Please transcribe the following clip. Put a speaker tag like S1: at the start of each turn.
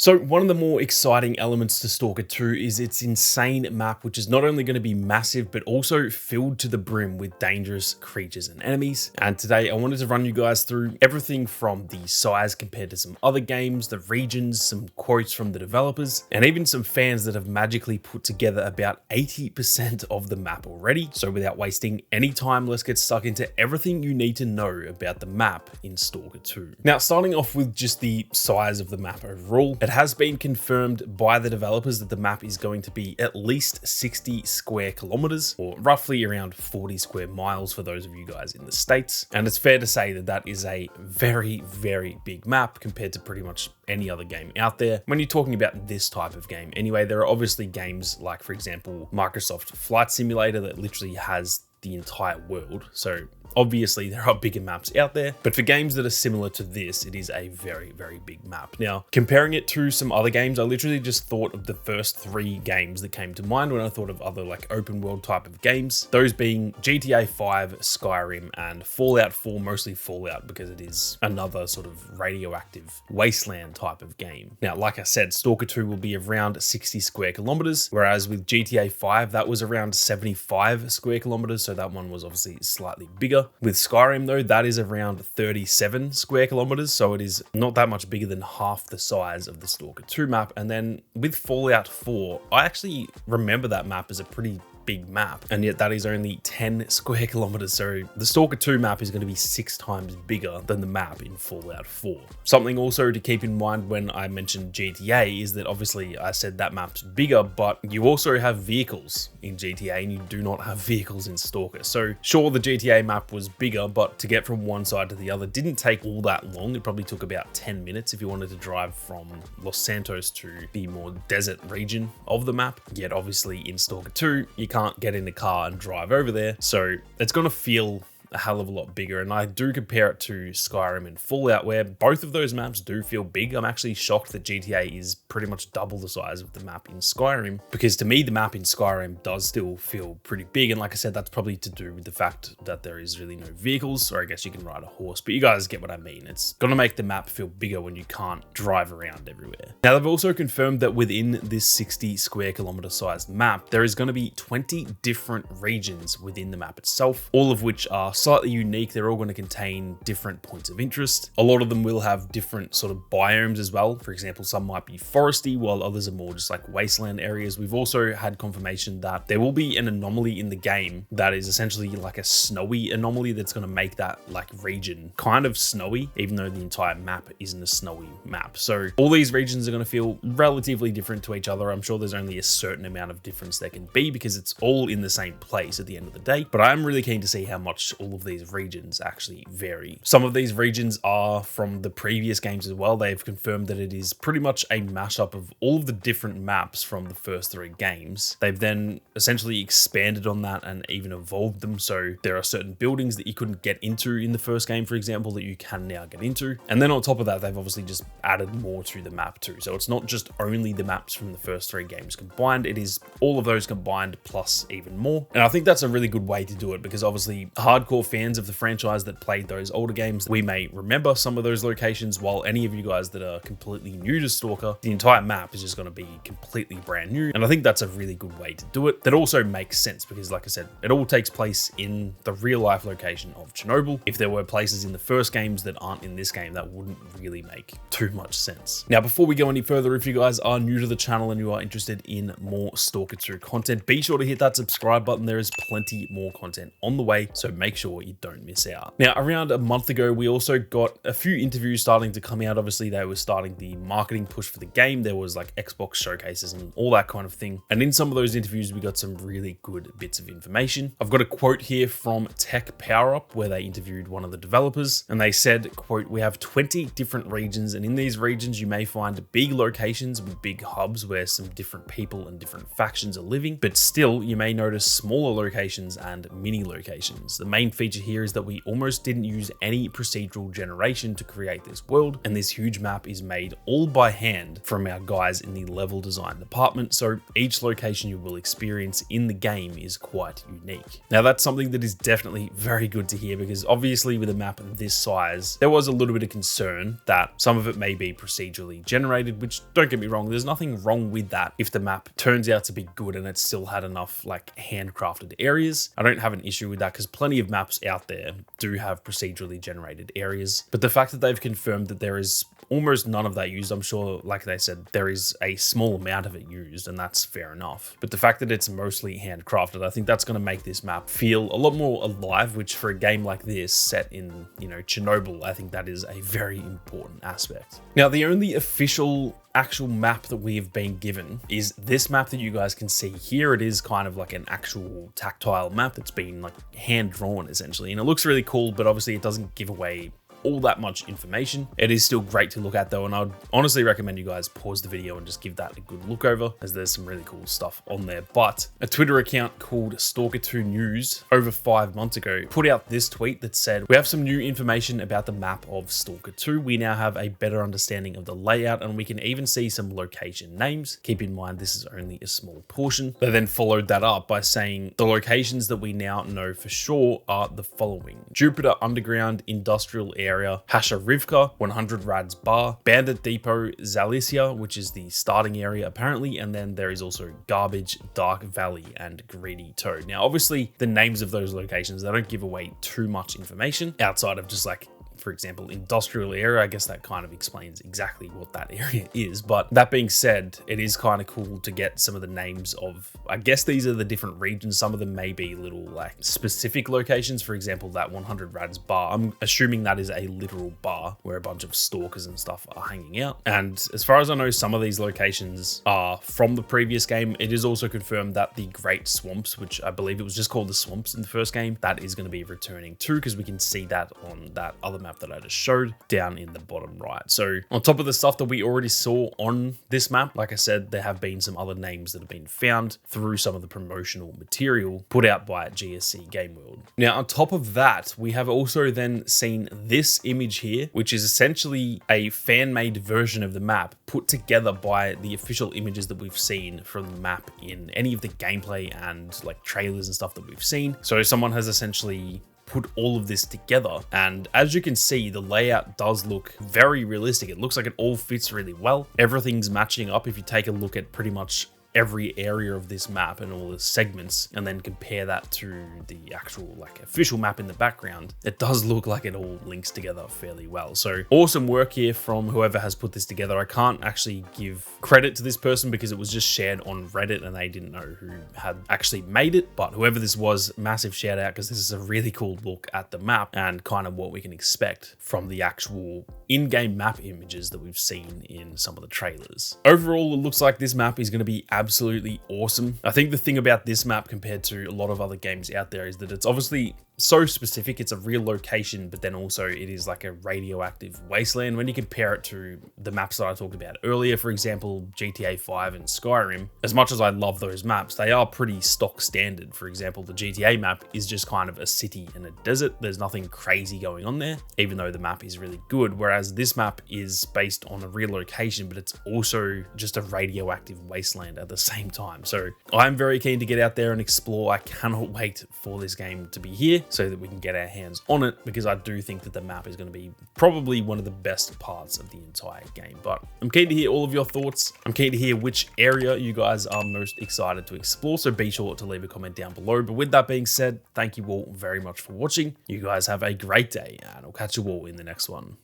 S1: So one of the more exciting elements to Stalker 2 is its insane map, which is not only going to be massive, but also filled to the brim with dangerous creatures and enemies. And today I wanted to run you guys through everything from the size compared to some other games, the regions, some quotes from the developers, and even some fans that have magically put together about 80% of the map already. So without wasting any time, let's get stuck into everything you need to know about the map in Stalker 2. Now, starting off with just the size of the map overall, it has been confirmed by the developers that the map is going to be at least 60 square kilometers, or roughly around 40 square miles for those of you guys in the States. And it's fair to say that that is a very, very big map compared to pretty much any other game out there. When you're talking about this type of game anyway, there are obviously games like, for example, Microsoft Flight Simulator that literally has the entire world. So obviously there are bigger maps out there, but for games that are similar to this, it is a very, very big map. Now, comparing it to some other games, I literally just thought of the first 3 games that came to mind when I thought of other like open world type of games, those being GTA 5, Skyrim, and Fallout 4, mostly Fallout because it is another sort of radioactive wasteland type of game. Now, like I said, Stalker 2 will be around 60 square kilometers, whereas with GTA 5, that was around 75 square kilometers, so that one was obviously slightly bigger. With Skyrim though, that is around 37 square kilometers, so it is not that much bigger than half the size of the Stalker 2 map. And then with Fallout 4, I actually remember that map as a pretty big map, and yet that is only 10 square kilometers. So the Stalker 2 map is going to be 6 times bigger than the map in Fallout 4. Something also to keep in mind when I mentioned GTA is that obviously I said that map's bigger, but you also have vehicles in GTA and you do not have vehicles in Stalker. So sure, the GTA map was bigger, but to get from one side to the other didn't take all that long. It probably took about 10 minutes if you wanted to drive from Los Santos to the more desert region of the map. Yet obviously in Stalker 2, you can't get in a car and drive over there, so it's going to feel a hell of a lot bigger. And I do compare it to Skyrim and Fallout, where both of those maps do feel big. I'm actually shocked that GTA is pretty much double the size of the map in Skyrim, because to me the map in Skyrim does still feel pretty big. And like I said, that's probably to do with the fact that there is really no vehicles, or I guess you can ride a horse, but you guys get what I mean. It's gonna make the map feel bigger when you can't drive around everywhere. Now, they've also confirmed that within this 60 square kilometer sized map, there is going to be 20 different regions within the map itself, all of which are slightly unique. They're all going to contain different points of interest. A lot of them will have different sort of biomes as well. For example, some might be foresty, while others are more just like wasteland areas. We've also had confirmation that there will be an anomaly in the game that is essentially like a snowy anomaly that's going to make that like region kind of snowy, even though the entire map isn't a snowy map. So all these regions are going to feel relatively different to each other. I'm sure there's only a certain amount of difference there can be because it's all in the same place at the end of the day, but I'm really keen to see how much all of these regions actually vary. Some of these regions are from the previous games as well. They've confirmed that it is pretty much a mashup of all of the different maps from the first 3 games. They've then essentially expanded on that and even evolved them. So there are certain buildings that you couldn't get into in the first game, for example, that you can now get into. And then on top of that, they've obviously just added more to the map too. So it's not just only the maps from the first 3 games combined, it is all of those combined plus even more. And I think that's a really good way to do it, because obviously hardcore fans of the franchise that played those older games, we may remember some of those locations, while any of you guys that are completely new to Stalker, the entire map is just going to be completely brand new. And I think that's a really good way to do it. That also makes sense because, like I said, it all takes place in the real life location of Chernobyl. If there were places in the first games that aren't in this game, that wouldn't really make too much sense. Now, before we go any further, if you guys are new to the channel and you are interested in more Stalker 2 content, be sure to hit that subscribe button. There is plenty more content on the way, so make sure you don't miss out. Now, around a month ago, we also got a few interviews starting to come out. Obviously, they were starting the marketing push for the game. There was like Xbox showcases and all that kind of thing. And in some of those interviews, we got some really good bits of information. I've got a quote here from S.T.A.L.K.E.R, where they interviewed one of the developers, and they said, quote, "We have 20 different regions, and in these regions, you may find big locations with big hubs where some different people and different factions are living, but still, you may notice smaller locations and mini locations. The main feature here is that we almost didn't use any procedural generation to create this world, and this huge map is made all by hand from our guys in the level design department, so each location you will experience in the game is quite unique. Now that's something that is definitely very good to hear, because obviously with a map of this size, there was a little bit of concern that some of it may be procedurally generated, which, don't get me wrong, there's nothing wrong with that if the map turns out to be good and it still had enough like handcrafted areas. I don't have an issue with that, because plenty of maps out there do have procedurally generated areas, but the fact that they've confirmed that there is almost none of that used, I'm sure, like they said, there is a small amount of it used, and that's fair enough. But the fact that it's mostly handcrafted, I think that's going to make this map feel a lot more alive, which for a game like this set in, you know, Chernobyl, I think that is a very important aspect. Now, the only official actual map that we have been given is this map that you guys can see here. It is kind of like an actual tactile map that's been like hand drawn essentially, and it looks really cool, but obviously it doesn't give away all that much information. It is still great to look at though, and I'd honestly recommend you guys pause the video and just give that a good look over, as there's some really cool stuff on there. But a Twitter account called S.T.A.L.K.E.R News over 5 months ago put out this tweet that said, "We have some new information about the map of S.T.A.L.K.E.R 2. We now have a better understanding of the layout, and we can even see some location names. Keep in mind, this is only a small portion." They then followed that up by saying the locations that we now know for sure are the following: Jupiter Underground Industrial Area, Hasharivka, 100 Rads Bar, Bandit Depot, Zalicia, which is the starting area apparently, and then there is also Garbage, Dark Valley, and Greedy Toad. Now, obviously, the names of those locations, they don't give away too much information outside of just like, for example, industrial area. I guess that kind of explains exactly what that area is. But that being said, it is kind of cool to get some of the names of, I guess these are the different regions. Some of them may be little like specific locations. For example, that 100 Rads Bar, I'm assuming that is a literal bar where a bunch of stalkers and stuff are hanging out. And as far as I know, some of these locations are from the previous game. It is also confirmed that the Great Swamps, which I believe it was just called the Swamps in the first game, that is going to be returning too, because we can see that on that other map that I just showed down in the bottom right. So on top of the stuff that we already saw on this map, like I said, there have been some other names that have been found through some of the promotional material put out by GSC Game World. Now, on top of that, we have also then seen this image here, which is essentially a fan-made version of the map put together by the official images that we've seen from the map in any of the gameplay and like trailers and stuff that we've seen. So someone has essentially put all of this together, and as you can see, the layout does look very realistic. It looks like it all fits really well. Everything's matching up. If you take a look at pretty much every area of this map and all the segments, and then compare that to the actual like official map in the background, it does look like it all links together fairly well. So awesome work here from whoever has put this together. I can't actually give credit to this person because it was just shared on Reddit and they didn't know who had actually made it, but whoever this was, massive shout out, because this is a really cool look at the map and kind of what we can expect from the actual in-game map images that we've seen in some of the trailers. Overall, it looks like this map is going to be absolutely awesome. I think the thing about this map compared to a lot of other games out there is that it's obviously so specific. It's a real location, but then also it is like a radioactive wasteland. When you compare it to the maps that I talked about earlier, for example, GTA 5 and Skyrim, as much as I love those maps, they are pretty stock standard. For example, the GTA map is just kind of a city and a desert. There's nothing crazy going on there, even though the map is really good. Whereas this map is based on a real location, but it's also just a radioactive wasteland at the same time. So I'm very keen to get out there and explore. I cannot wait for this game to be here so that we can get our hands on it, because I do think that the map is going to be probably one of the best parts of the entire game. But I'm keen to hear all of your thoughts. I'm keen to hear which area you guys are most excited to explore, so be sure to leave a comment down below. But with that being said, thank you all very much for watching. You guys have a great day, and I'll catch you all in the next one.